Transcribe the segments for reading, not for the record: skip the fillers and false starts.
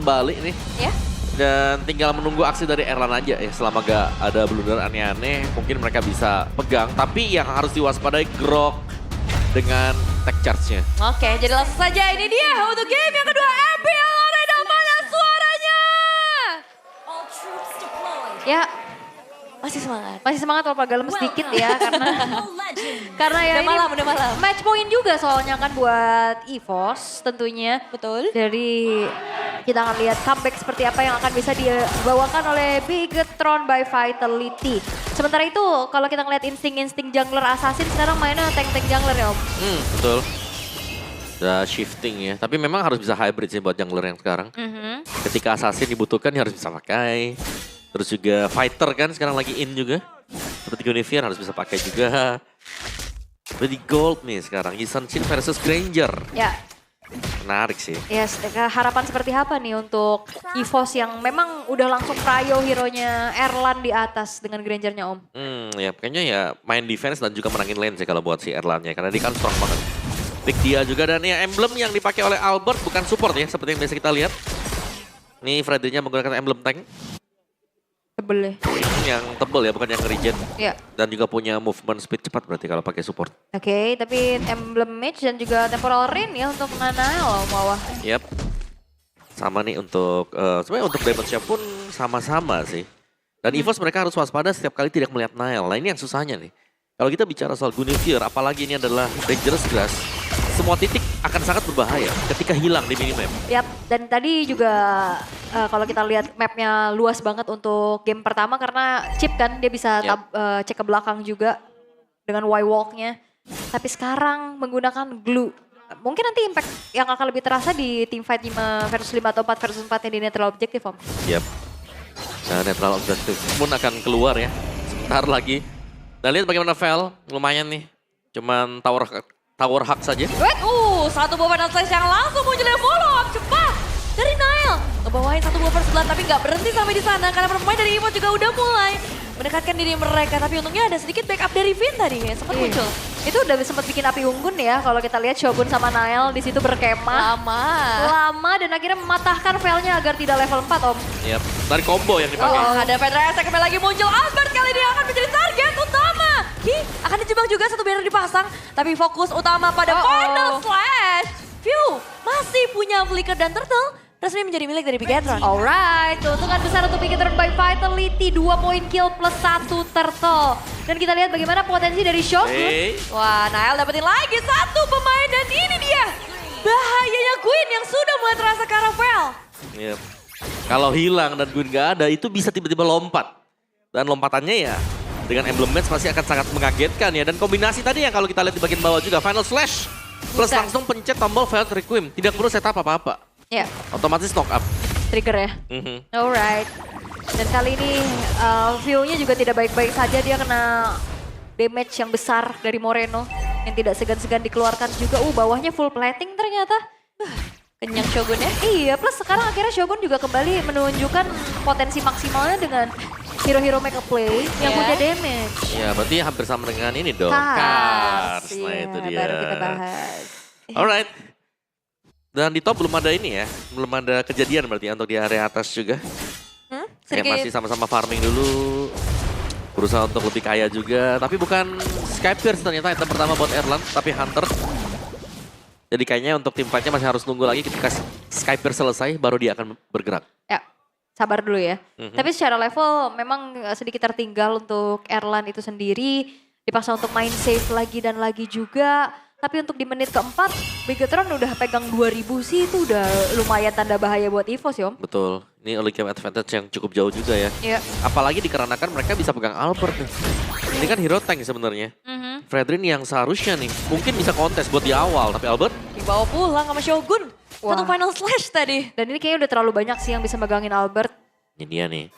kembali nih. Ya. Dan tinggal menunggu aksi dari Erlan aja ya. Selama gak ada blunder aneh-aneh, mungkin mereka bisa pegang. Tapi yang harus diwaspadai Grok dengan tech charge-nya. Oke, jadi langsung saja ini dia untuk game yang kedua. MPL Arena, mana suaranya? Ya, Masih semangat. masih semangat walaupun agak lemes dikit ya karena ya Udah ini malam, udah malam. match point juga soalnya kan buat EVOS tentunya. Betul. Dari kita akan lihat comeback seperti apa yang akan bisa dibawakan oleh Bigetron by Vitality. Sementara itu kalau kita ngeliat insting-insting jungler assassin sekarang mainnya tank-tank jungler ya Om. Betul. Udah shifting ya. Tapi memang harus bisa hybrid sih buat jungler yang sekarang. Ketika assassin dibutuhkan ya harus bisa pakai. Terus juga fighter kan sekarang lagi in juga. Seperti Guinevere harus bisa pakai juga. Jadi gold nih sekarang. Yisan Shin versus Granger. Ya, Menarik sih. yes, harapan seperti apa nih untuk EVOS yang memang udah langsung prio hero-nya Erlan di atas dengan Granger-nya Om? Ya kayaknya ya main defense dan juga menangin lane sih kalau buat si Erlannya. Karena dia kan strong banget. Pick dia juga dan ya emblem yang dipakai oleh Albert bukan support ya. Seperti yang biasa kita lihat. Nih Freddy-nya menggunakan emblem tank. Tebel Yang tebel ya, bukan yang regen. ya. Dan juga punya movement speed cepat berarti kalau pakai support. Oke, tapi emblem mage dan juga temporal rain ya untuk Nanael bawah. Yap. Sama nih untuk, sebenarnya untuk damage-nya pun sama-sama sih. Dan EVOS mereka harus waspada setiap kali tidak melihat Nile. Nah ini yang susahnya nih. Kalau kita bicara soal Guinevere, apalagi ini adalah dangerous grass. Semua titik akan sangat berbahaya ketika hilang di minimap. Yap, dan tadi juga kalau kita lihat mapnya luas banget untuk game pertama karena chip kan dia bisa Yap. cek ke belakang juga dengan Y-walk-nya. Tapi sekarang menggunakan glue. Mungkin nanti impact yang akan lebih terasa di team fight 5 versus 5 atau 4 versus 4 yang di netral objective Om. Yap. Nah netral objective pun akan keluar ya. Sebentar lagi. Dan lihat bagaimana Vel, lumayan nih. Cuman tower hack saja. Wait, satu buah final slice yang langsung muncul yang follow up cepat dari Nile. Ngebawain satu buah sebelah tapi nggak berhenti sampai di sana karena pemain dari EVOS juga udah mulai mendekatkan diri mereka. Tapi untungnya ada sedikit backup dari Vin tadi ya, sempat Iya. muncul. Itu udah sempat bikin api unggun ya kalau kita lihat Shogun sama Nile di situ berkemah. Lama dan akhirnya mematahkan Vel-nya agar tidak level 4 Om. Yap. Dari combo yang dipakai. Ada Petra yang kembali lagi muncul. Albert kali ini akan menjadi target utama. Akan dijebak juga satu banner dipasang. Tapi fokus utama pada final slash. View masih punya flicker dan turtle. Resmi menjadi milik dari Bigetron. Alright, keuntungan besar untuk Bigetron by Vitality. 2 poin kill plus 1 turtle. Dan kita lihat bagaimana potensi dari Shogun. Hey. Wah, Nile dapetin lagi satu pemain dan ini dia. Bahayanya Queen yang sudah mulai terasa ke arah Vel. Yap. Kalau hilang dan Gwyn gak ada, itu bisa tiba-tiba lompat. Dan lompatannya ya dengan emblem match pasti akan sangat mengagetkan ya. Dan kombinasi tadi yang kalau kita lihat di bagian bawah juga, final slash. Plus Bisa. langsung pencet tombol Veiled Requiem. Tidak perlu setup apa-apa. Ya, Otomatis knock up. trigger ya. Alright. Dan kali ini view-nya juga tidak baik-baik saja. Dia kena damage yang besar dari Moreno. Yang tidak segan-segan dikeluarkan juga. Bawahnya full plating ternyata. Kenyang Shogun ya. Iya, plus sekarang akhirnya Shogun juga kembali menunjukkan potensi maksimalnya dengan hero-hero make a play yang Ya. punya damage. Ya berarti hampir sama dengan ini dong. Cars. Nah Iya, itu dia. baru kita bahas. Alright. Dan di top belum ada ini ya. Belum ada kejadian berarti ya, untuk di area atas juga. Kayak Sedikit. masih sama-sama farming dulu. Berusaha untuk lebih kaya juga. Tapi bukan Skypierce ternyata item pertama buat Erlan. Tapi Hunter. Jadi kayaknya untuk tim fight-nya masih harus nunggu lagi ketika Skypierce selesai. Baru dia akan bergerak. Ya, sabar dulu ya. Tapi secara level memang sedikit tertinggal untuk Erlan itu sendiri. Dipaksa untuk main safe lagi dan lagi juga. Tapi untuk di menit keempat, Bigetron udah pegang 2000 sih, itu udah lumayan tanda bahaya buat EVOS ya Om. Betul. Ini early game advantage yang cukup jauh juga ya. Iya. Apalagi dikarenakan mereka bisa pegang Albert nih. Ini kan hero tank sebenarnya. Fredrin yang seharusnya nih mungkin bisa kontes buat di awal. Tapi Albert Dibawa pulang sama Shogun. Wah. Satu final slash tadi. Dan ini kayaknya udah terlalu banyak sih yang bisa megangin Albert. ini dia nih.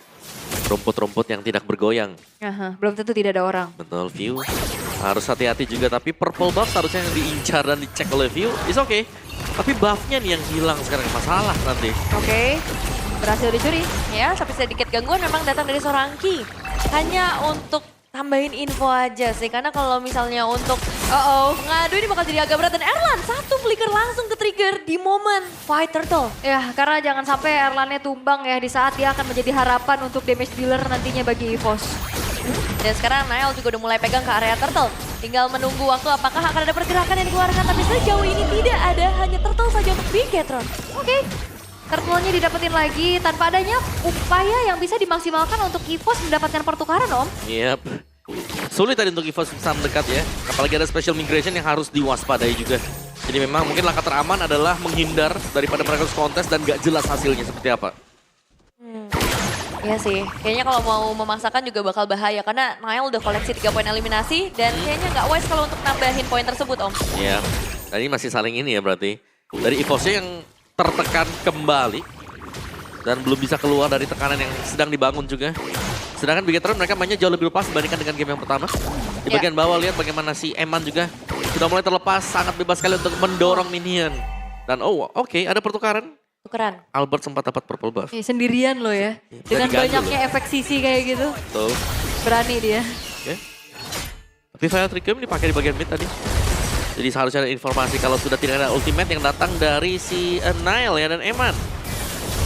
Rumput-rumput yang tidak bergoyang. Aha, belum tentu tidak ada orang. Betul, View. Harus hati-hati juga, tapi purple buff seharusnya yang diincar dan dicek oleh View. Is okay. Tapi buffnya nih yang hilang sekarang, masalah nanti. Oke, berhasil dicuri. Ya, tapi sedikit gangguan memang datang dari seorang Ki. Hanya untuk tambahin info aja sih, karena kalau misalnya untuk Mengadu ini bakal jadi agak berat. Dan Erlan, satu flicker langsung ke trigger di momen fight turtle. Ya, karena jangan sampai Erlannya tumbang ya di saat dia akan menjadi harapan untuk damage dealer nantinya bagi EVOS. Dan sekarang Nail juga udah mulai pegang ke area turtle. Tinggal menunggu waktu apakah akan ada pergerakan yang dikeluarkan. Tapi sejauh ini tidak ada, hanya turtle saja untuk Bigetron. Oke, turtle-nya didapetin lagi tanpa adanya upaya yang bisa dimaksimalkan untuk EVOS mendapatkan pertukaran, Om. Yep. Sulit tadi untuk EVOS bisa mendekat ya. Apalagi ada special migration yang harus diwaspadai juga. Jadi memang mungkin langkah teraman adalah menghindar daripada mereka kontes dan gak jelas hasilnya seperti apa. Iya sih, kayaknya kalau mau memaksakan juga bakal bahaya. Karena Nail udah koleksi 3 poin eliminasi. Dan kayaknya nggak wise kalau untuk nambahin poin tersebut, Om. Iya. Tadi masih saling ini ya berarti. Dari EVOS-nya yang tertekan kembali. Dan belum bisa keluar dari tekanan yang sedang dibangun juga. Sedangkan Bigetron mereka mainnya jauh lebih lepas dibandingkan dengan game yang pertama. Di bagian bawah lihat bagaimana si Eman juga sudah mulai terlepas, sangat bebas sekali untuk mendorong minion. Dan oke, ada pertukaran. Tukeran. Albert sempat dapat purple buff. Sendirian loh ya. Dengan banyaknya efek sisi kayak gitu. Tuh. Berani dia. Oke. Tapi Violet Requiem dipakai di bagian mid tadi. Jadi seharusnya ada informasi kalau sudah tidak ada ultimate yang datang dari si Nile ya dan Eman.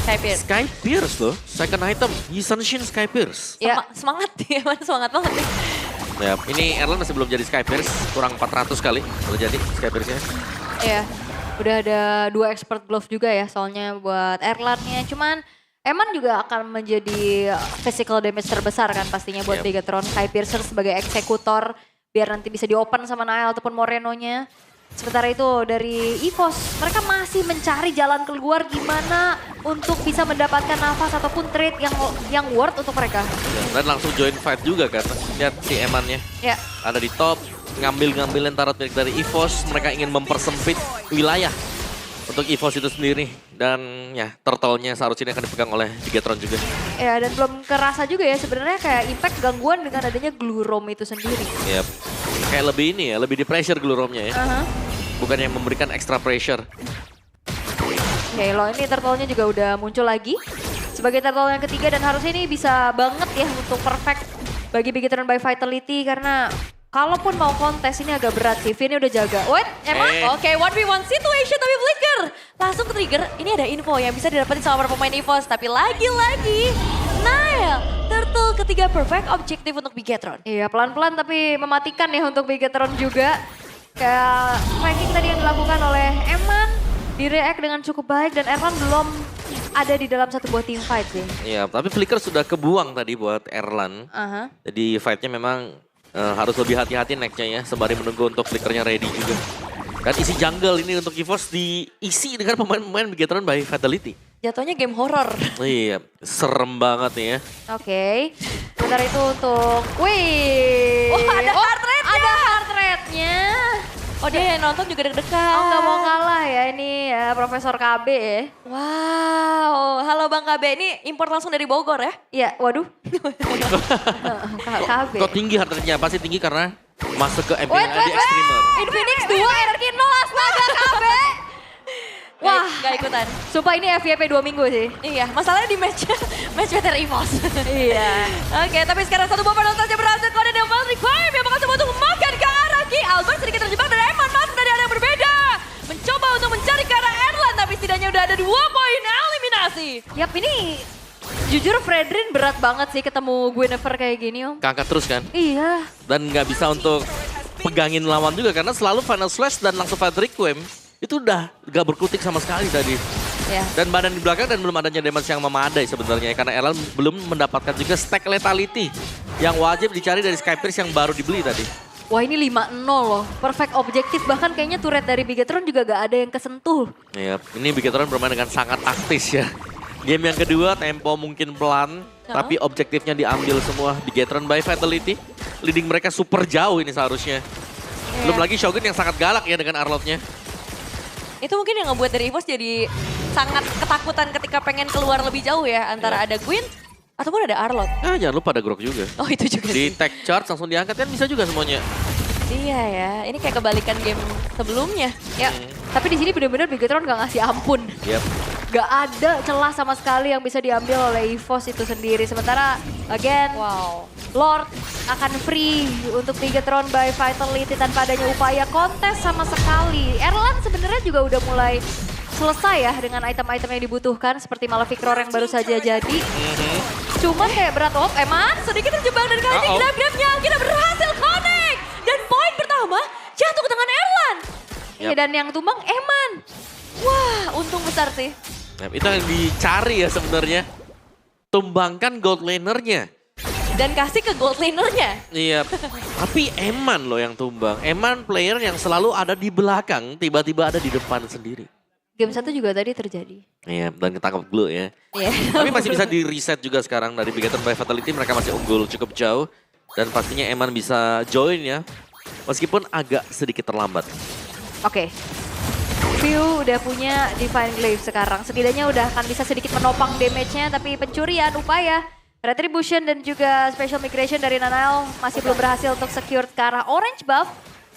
Sky Pierce loh, second item, Yisanshin Sky Pierce. Ya, semangat ya, semangat banget. Ya, ini Erlan masih belum jadi Sky Pierce, kurang 400 kali kalau jadi Sky Pierce-nya. Iya, udah ada 2 expert glove juga ya soalnya buat Erlannya. Cuman Eman juga akan menjadi physical damage terbesar kan pastinya buat Bigetron. Sky Piercer sebagai eksekutor biar nanti bisa diopen sama Nail ataupun Moreno-nya. Sementara itu dari EVOS, mereka masih mencari jalan keluar gimana untuk bisa mendapatkan nafas ataupun trade yang worth untuk mereka. Dan langsung join fight juga kan, lihat si Emannya. Ya. Ada di top, ngambil-ngambilin tarot milik dari EVOS, mereka ingin mempersempit wilayah untuk EVOS itu sendiri. Dan ya, turtle-nya seharusnya akan dipegang oleh Bigetron juga. Ya, dan belum kerasa juga ya sebenarnya kayak impact gangguan dengan adanya Glue Roam itu sendiri. Yep. Kayak lebih ini ya, lebih di pressure Glue Roam-nya ya. Bukan yang memberikan extra pressure. Oke, lo ini turtle-nya juga udah muncul lagi. Sebagai turtle yang ketiga dan harusnya ini bisa banget ya untuk perfect bagi Bigetron by Vitality. Karena kalaupun mau kontes ini agak berat sih. Vini udah jaga. What? Emang? Oke, 1v1 situation tapi flicker. Langsung ke trigger, ini ada info yang bisa didapetin sama para pemain EVOS. Tapi lagi-lagi, Nail, turtle ketiga perfect objektif untuk Bigetron. Iya, pelan-pelan tapi mematikan ya untuk Bigetron juga. Kayak ranking tadi yang dilakukan oleh Eman, di-react dengan cukup baik dan Erlan belum ada di dalam satu buah team fight sih. Iya, tapi flicker sudah kebuang tadi buat Erlan. Jadi fight-nya memang harus lebih hati-hati next-nya ya, sembari menunggu untuk flickernya ready juga. Dan isi jungle ini untuk EVOS diisi dengan pemain-pemain Bigetron by Vitality. Jatuhnya game horror. Iya, serem banget nih ya. Oke, sebentar itu untuk, wih. Oh, ada heart rate-nya. Ada heart rate-nya. Oh, dia nonton juga deg-degan. Oh, nggak mau kalah ya ini ya Profesor KB ya. Wow, halo Bang KB, ini import langsung dari Bogor ya? Iya, waduh. KB. Kok tinggi heart rate-nya? Pasti tinggi karena masuk ke MPNAD Extremer. Infinix 2, RQ 0, astaga KB. Wah, gak ikutan. Sumpah ini FYP 2 minggu sih. Iya, masalahnya di match Better EVOS. Iya. Oke, tapi sekarang satu buah panel saja berhasil keluar dari Double Requiem yang bakal coba untuk memakan ke arah Ki. Albert sedikit terjebak dan Eman masuk dari arah yang berbeda. Mencoba untuk mencari ke arah Erlan, tapi setidaknya udah ada 2 poin eliminasi. Yap, ini jujur Fredrin berat banget sih ketemu Guinevere kayak gini Om. Keangkat terus kan? Iya. Dan nggak bisa untuk pegangin lawan juga karena selalu Final Slash dan langsung Fight Requiem. Itu udah gak berkutik sama sekali tadi. Ya. Dan badan di belakang dan belum adanya damage yang memadai sebenarnya. Karena Erlan belum mendapatkan juga stack lethality yang wajib dicari dari Sky Pierce yang baru dibeli tadi. Wah ini 5-0 loh, perfect objektif. Bahkan kayaknya turret dari Bigetron juga gak ada yang kesentuh. Iya, ini Bigetron bermain dengan sangat taktis ya. Game yang kedua tempo mungkin pelan, tapi objektifnya diambil semua Bigetron by Vitality. Leading mereka super jauh ini seharusnya. Belum lagi Shogun yang sangat galak ya dengan Arlotnya. Itu mungkin yang ngebuat dari EVOS jadi sangat ketakutan ketika pengen keluar lebih jauh ya. Antara ada Gwyn ataupun ada Arlot. Nah jangan lupa ada Grok juga. Oh itu juga di sih. tag charge langsung diangkat kan bisa juga semuanya. Iya ya, ini kayak kebalikan game sebelumnya. Ya, tapi di sini benar-benar Bigetron gak ngasih ampun. Yep. Gak ada celah sama sekali yang bisa diambil oleh EVOS itu sendiri. Sementara, again, Lord akan free untuk Bigetron by Vitality tanpa adanya upaya kontes sama sekali. Erlan sebenarnya juga udah mulai selesai ya dengan item-item yang dibutuhkan seperti Malefic Roar yang baru saja jadi. Cuman kayak berat Eman Sedikit terjebak dan kali ini grab-grabnya akhirnya berhasil connect. Dan poin pertama jatuh ke tangan Erlan. ya, dan yang tumbang Eman. Wah, untung besar sih. Itu yang dicari ya sebenarnya. Tumbangkan gold lanernya. Dan kasih ke gold lanernya. Iya, tapi Eman loh yang tumbang. Eman player yang selalu ada di belakang, tiba-tiba ada di depan sendiri. Game 1 juga tadi terjadi. Iya, dan ketangkep dulu ya. Iya. Tapi masih bisa di reset juga sekarang dari Bigetron by Vitality. Mereka masih unggul cukup jauh. Dan pastinya Eman bisa join ya. Meskipun agak sedikit terlambat. Oke. View udah punya Divine Glaive sekarang. Setidaknya udah akan bisa sedikit menopang damage-nya. Tapi pencurian, upaya, Retribution dan juga Special Migration dari Nanael masih belum berhasil untuk secure ke arah orange buff.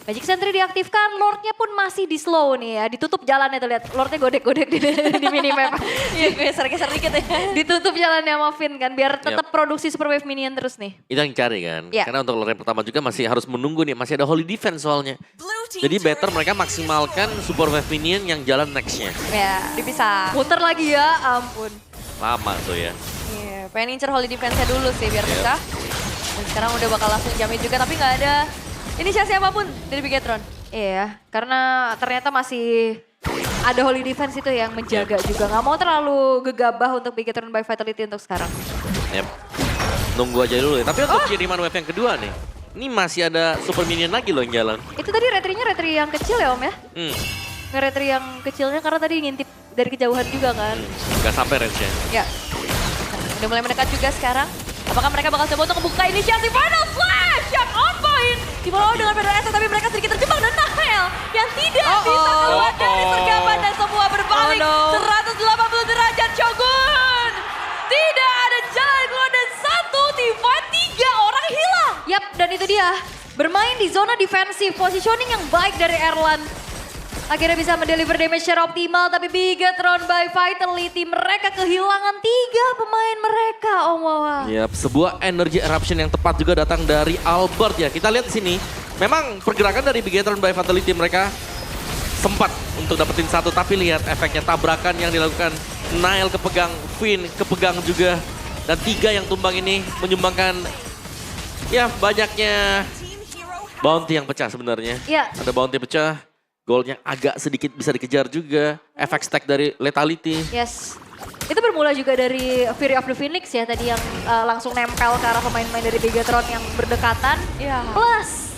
Magic Sentry diaktifkan, Lordnya pun masih di slow nih ya. Ditutup jalannya tuh lihat, Lordnya godek-godek di minimap. Iya, geser-geser dikit ya. Ditutup jalannya sama Finn kan, biar tetap produksi Super Wave Minion terus nih. Itu yang cari kan. Ya. Karena untuk lore yang pertama juga masih harus menunggu nih. Masih ada Holy Defense soalnya. Jadi better mereka maksimalkan Super Wave Minion yang jalan nextnya. Ya, dipisah. Muter lagi ya, ampun. Lama tuh ya. Iya, pengen incer Holy Defense-nya dulu sih biar pecah. Dan sekarang udah bakal langsung jamin juga tapi nggak ada inisiasi apapun dari Bigetron. Iya, karena ternyata masih ada Holy Defense itu yang menjaga juga. Nggak mau terlalu gegabah untuk Bigetron by Vitality untuk sekarang. Yep. Nunggu aja dulu ya. Tapi untuk kiriman wave yang kedua nih. Ini masih ada super minion lagi loh yang jalan. Itu tadi retrinya retri yang kecil ya Om ya? Nge-retri yang kecilnya karena tadi ngintip dari kejauhan juga kan. Gak sampai range-nya. Ya. Udah mulai mendekat juga sekarang. Apakah mereka bakal coba untuk membuka inisiasi Final Slash yang on point? Di bawah dengan Pedal Asset tapi mereka sedikit terjebak dan Nahel yang tidak bisa keluar dari sergapan dan semua berbalik 180 derajat Shogun. Tidak ada jalan keluar dan satu divide 3 orang hilang. Yap, dan itu dia. Bermain di zona defensif, positioning yang baik dari Erlan. Akhirnya bisa mendeliver damage secara optimal, tapi Bigetron by Vitality mereka kehilangan 3 pemain mereka, Om Wawa. Yap, sebuah energy eruption yang tepat juga datang dari Albert ya. Kita lihat di sini, memang pergerakan dari Bigetron by Vitality mereka sempat untuk dapetin satu, tapi lihat efeknya tabrakan yang dilakukan. Nile kepegang, Finn kepegang juga, dan 3 yang tumbang ini menyumbangkan ya banyaknya bounty yang pecah sebenarnya. Iya. Ada bounty pecah. Goldnya agak sedikit bisa dikejar juga. Efek stack dari Lethality. Yes. Itu bermula juga dari Fury of the Phoenix ya tadi yang langsung nempel ke arah pemain-pemain dari Bigetron yang berdekatan. Iya. Plus,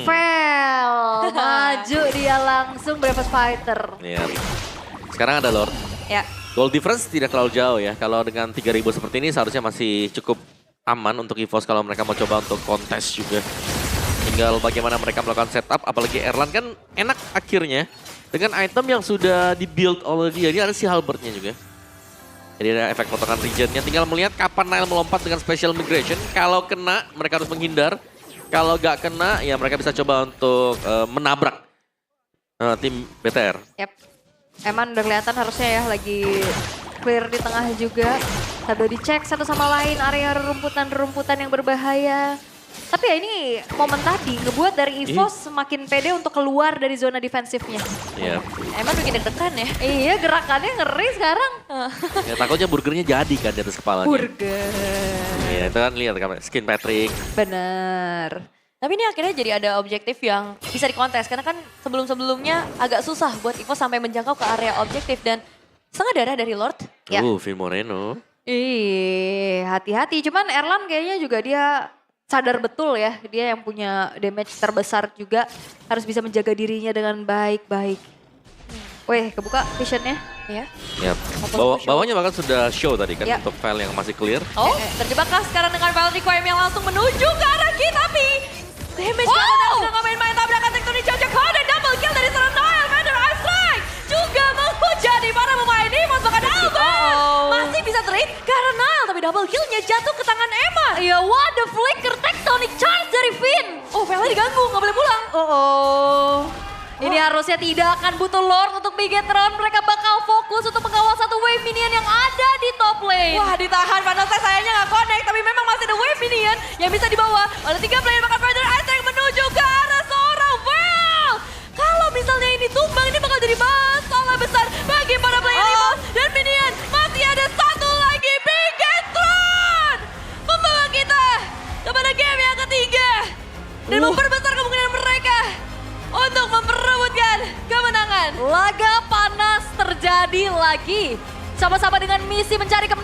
fail. Maju dia langsung Bravest Fighter. Iya. Sekarang ada Lord. Ya. Gold difference tidak terlalu jauh ya. Kalau dengan 3.000 seperti ini seharusnya masih cukup aman untuk EVOS kalau mereka mau coba untuk kontes juga. Tinggal bagaimana mereka melakukan setup, apalagi Erlan kan enak akhirnya dengan item yang sudah di-build oleh dia. Dia ada si Halbertnya juga. Jadi ada efek potongan regionnya, tinggal melihat kapan Nile melompat dengan special migration. Kalau kena, mereka harus menghindar. Kalau gak kena, ya mereka bisa coba untuk menabrak tim BTR. Yap. Eman udah kelihatan harusnya ya lagi clear di tengah juga. Sambil dicek satu sama lain area rerumputan-rerumputan yang berbahaya. Tapi ya ini momen tadi ngebuat dari EVOS semakin pede untuk keluar dari zona defensifnya. Iya. Emang bikin deg-degan ya? Iya, gerakannya ngeri sekarang. Ya, takutnya burgernya jadi kan di atas kepalanya. Burger. Iya, itu kan lihat kan skin Patrick. Bener. Tapi ini akhirnya jadi ada objektif yang bisa dikontes. Karena kan sebelum-sebelumnya agak susah buat EVOS sampai menjangkau ke area objektif. Dan setengah darah dari Lord. Ya. Phil Moreno. Hati-hati. Cuman Erlan kayaknya juga dia sadar betul ya, dia yang punya damage terbesar juga harus bisa menjaga dirinya dengan baik-baik. Weh, kebuka visionnya. Ya. Yap. Bawahnya bahkan sudah show tadi kan untuk file yang masih clear. Oh, terjebaklah sekarang dengan file requiem yang langsung menuju ke arah kita, tapi damage udah nggak main-main tabrakan tektonik cocok dan double kill dari seorang Noel, Vander Ice Strike juga menghujani para pemain EVOS bahkan Albert masih bisa trade karena Noel, tapi double killnya jatuh ke tangan Eman. Iya, what the flicker tectonic charge dari Finn. Oh, file diganggu, nggak boleh pulang. Ini harusnya tidak akan butuh Lord untuk Bigetron. Mereka bakal fokus untuk mengawal satu wave minion yang ada di top lane. Wah, ditahan. Final Slash sayangnya nggak connect, tapi memang masih ada wave minion yang bisa dibawa oleh 3 player bakal Further Ice yang menuju ke arah seorang Vel. Kalau misalnya ini tumbang, ini bakal jadi masalah besar bagi para player Emos dan minion. Masih ada satu lagi, Bigetron membawa kita kepada game yang ketiga dan memperbesar kemungkinan mereka untuk memperebutkan kemenangan. Laga panas terjadi lagi. Sama-sama dengan misi mencari kemenangan.